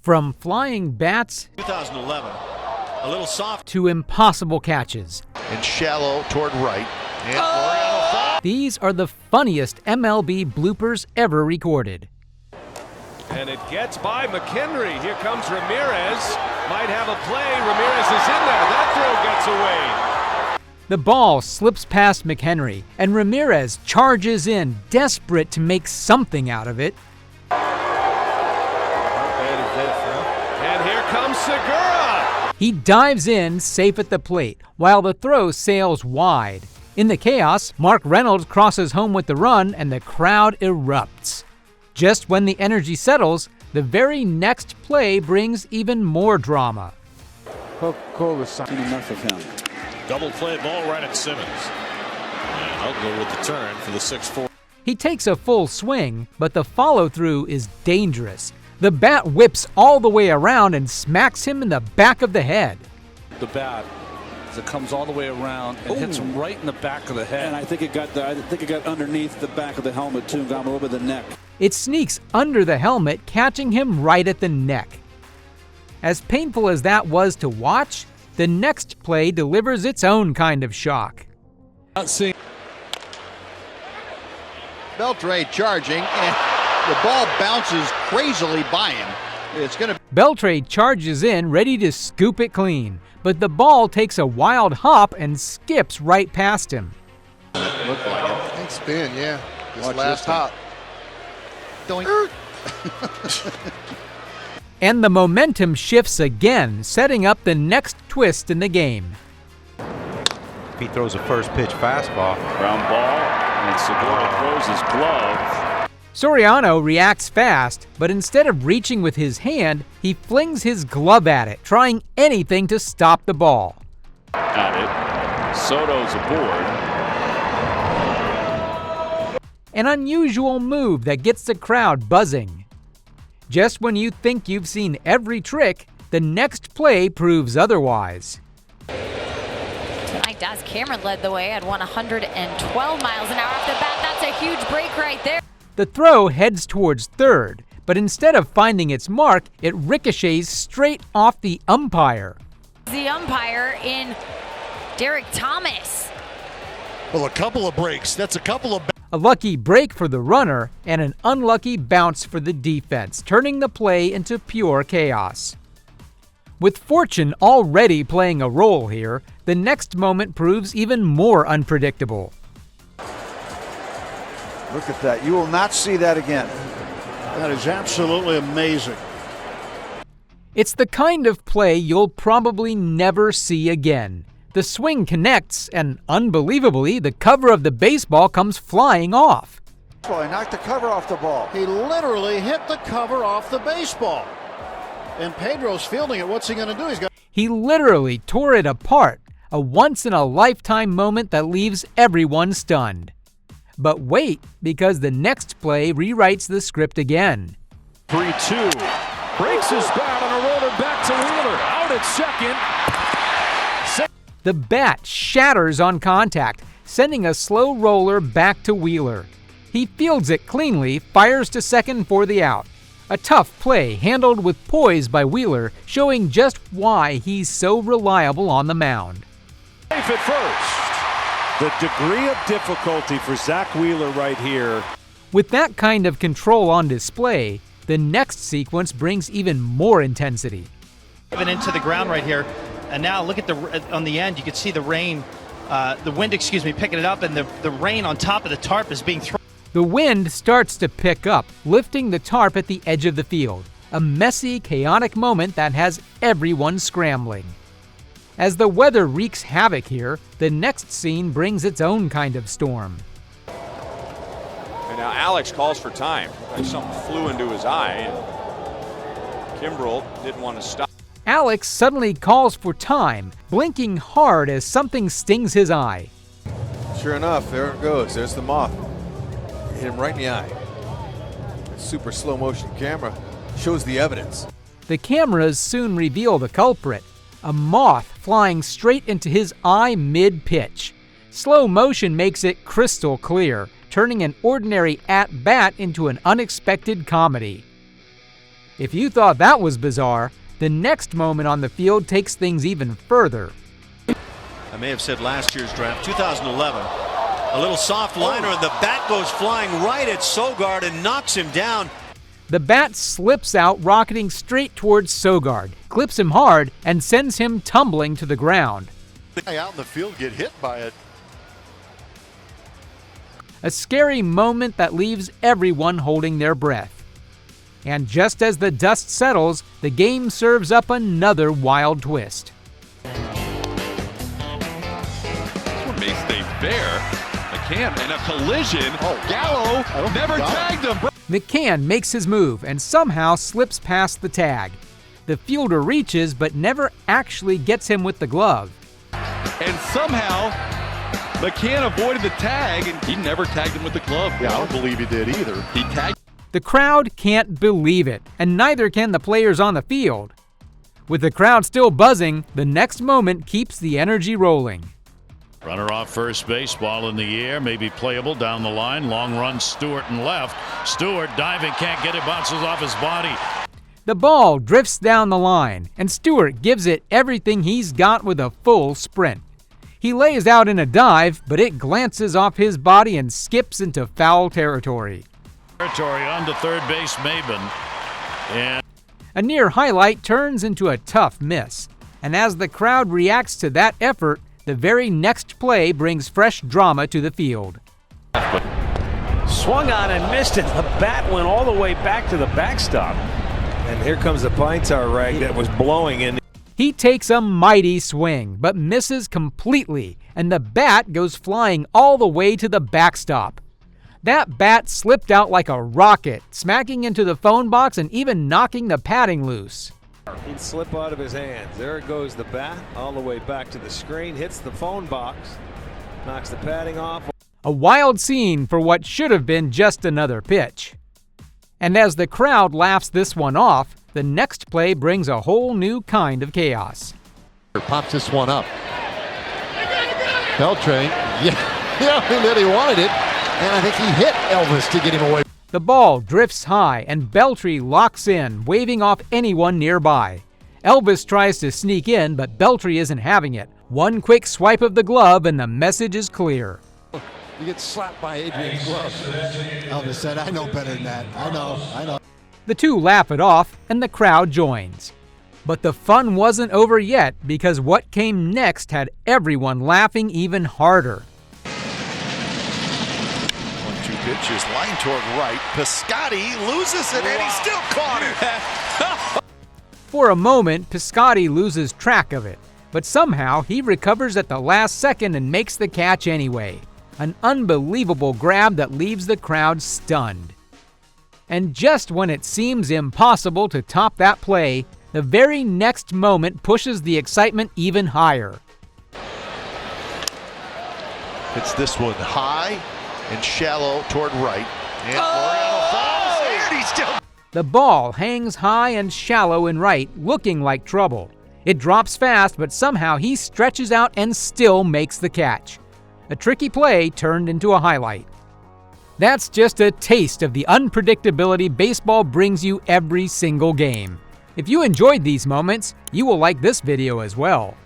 From flying bats 2011, a little soft to impossible catches. and shallow toward right. And Floriano falls. These are the funniest MLB bloopers ever recorded. And it gets by McHenry. Here comes Ramirez. Might have a play. Ramirez is in there. That throw gets away. The ball slips past McHenry, and Ramirez charges in, desperate to make something out of it. And here comes Segura. He dives in, safe at the plate, while the throw sails wide. In the chaos, Mark Reynolds crosses home with the run, and the crowd erupts. Just when the energy settles, the very next play brings even more drama. Coca-Cola's signing enough of him. Double play ball right at Simmons. And I'll go with the turn for the 6-4. He takes a full swing, but the follow-through is dangerous. The bat whips all the way around and smacks him in the back of the head. The bat, as it comes all the way around and hits him right in the back of the head. And I think it got underneath the back of the helmet too, got him over the neck. It sneaks under the helmet, catching him right at the neck. As painful as that was to watch, the next play delivers its own kind of shock. Beltre charging, and the ball bounces crazily by him. It's going to. Beltre charges in, ready to scoop it clean, but the ball takes a wild hop and skips right past him. Look like it. Big spin, yeah. This Watch last this hop. And the momentum shifts again, setting up the next twist in the game. He throws a first pitch fastball. Ground ball. And Segura throws his glove. Soriano reacts fast, but instead of reaching with his hand, he flings his glove at it, trying anything to stop the ball. At it. Soto's aboard. An unusual move that gets the crowd buzzing. Just when you think you've seen every trick, the next play proves otherwise. Tonight, Daz Cameron led the way at 112 miles an hour off the bat. That's a huge break right there. The throw heads towards third, but instead of finding its mark, it ricochets straight off the umpire. The umpire in Derek Thomas. Well, a couple of breaks. That's a couple of. A lucky break for the runner and an unlucky bounce for the defense, turning the play into pure chaos. With fortune already playing a role here, the next moment proves even more unpredictable. Look at that. You will not see that again. That is absolutely amazing. It's the kind of play you'll probably never see again. The swing connects, and unbelievably, the cover of the baseball comes flying off. Boy, knocked the cover off the ball. He literally hit the cover off the baseball. And Pedro's fielding it. What's he going to do? He literally tore it apart, a once-in-a-lifetime moment that leaves everyone stunned. But wait, because the next play rewrites the script again. 3-2. Breaks his bat on a roller back to Wheeler. Out at second. The bat shatters on contact, sending a slow roller back to Wheeler. He fields it cleanly, fires to second for the out. A tough play handled with poise by Wheeler, showing just why he's so reliable on the mound. Safe at first. The degree of difficulty for Zach Wheeler right here. With that kind of control on display, the next sequence brings even more intensity. Driven into the ground right here, and now look at on the end. You can see the rain, the wind, picking it up, and the rain on top of the tarp is being thrown. The wind starts to pick up, lifting the tarp at the edge of the field. A messy, chaotic moment that has everyone scrambling. As the weather wreaks havoc here, the next scene brings its own kind of storm. And now Alex calls for time. Like something flew into his eye, and Kimbrel didn't want to stop. Alex suddenly calls for time, blinking hard as something stings his eye. Sure enough, there it goes. There's the moth. Hit him right in the eye. A super slow motion camera shows the evidence. The cameras soon reveal the culprit, a moth flying straight into his eye mid-pitch. Slow motion makes it crystal clear, turning an ordinary at-bat into an unexpected comedy. If you thought that was bizarre, the next moment on the field takes things even further. I may have said last year's draft, 2011. A little soft liner, and the bat goes flying right at Sogard and knocks him down. The bat slips out, rocketing straight towards Sogard, clips him hard, and sends him tumbling to the ground. The guy out in the field get hit by it. A scary moment that leaves everyone holding their breath. And just as the dust settles, the game serves up another wild twist. This one may stay fair. McCann in a collision. Gallo never tagged him. McCann makes his move and somehow slips past the tag. The fielder reaches but never actually gets him with the glove. And somehow McCann avoided the tag, and he never tagged him with the glove. Yeah, I don't believe he did either. He tagged. The crowd can't believe it, and neither can the players on the field. With the crowd still buzzing, the next moment keeps the energy rolling. Runner off first base, ball in the air, maybe playable down the line. Long run, Stewart and left. Stewart diving, can't get it, bounces off his body. The ball drifts down the line, and Stewart gives it everything he's got with a full sprint. He lays out in a dive, but it glances off his body and skips into foul territory. Territory on to third base, Maben. And a near highlight turns into a tough miss, and as the crowd reacts to that effort, the very next play brings fresh drama to the field. Swung on and missed it. The bat went all the way back to the backstop. And here comes the pine tar rag that was blowing in. He takes a mighty swing, but misses completely, and the bat goes flying all the way to the backstop. That bat slipped out like a rocket, smacking into the phone box and even knocking the padding loose. He'd slip out of his hands. There it goes, the bat, all the way back to the screen, hits the phone box, knocks the padding off. A wild scene for what should have been just another pitch. And as the crowd laughs this one off, the next play brings a whole new kind of chaos. Pops this one up. Beltran, yeah, and then he wanted it, and I think he hit Elvis to get him away. The ball drifts high, and Beltry locks in, waving off anyone nearby. Elvis tries to sneak in, but Beltry isn't having it. One quick swipe of the glove, and the message is clear. You get slapped by Adrian's glove. Elvis said, I know better than that. I know. The two laugh it off, and the crowd joins. But the fun wasn't over yet, because what came next had everyone laughing even harder. 1-2 pitches, line toward right. Piscotty loses it, and he still caught it. For a moment, Piscotty loses track of it, but somehow he recovers at the last second and makes the catch anyway. An unbelievable grab that leaves the crowd stunned. And just when it seems impossible to top that play, the very next moment pushes the excitement even higher. It's this one high and shallow toward right. And Floriano falls, and he's still... The ball hangs high and shallow and right, looking like trouble. It drops fast, but somehow he stretches out and still makes the catch. A tricky play turned into a highlight. That's just a taste of the unpredictability baseball brings you every single game. If you enjoyed these moments, you will like this video as well.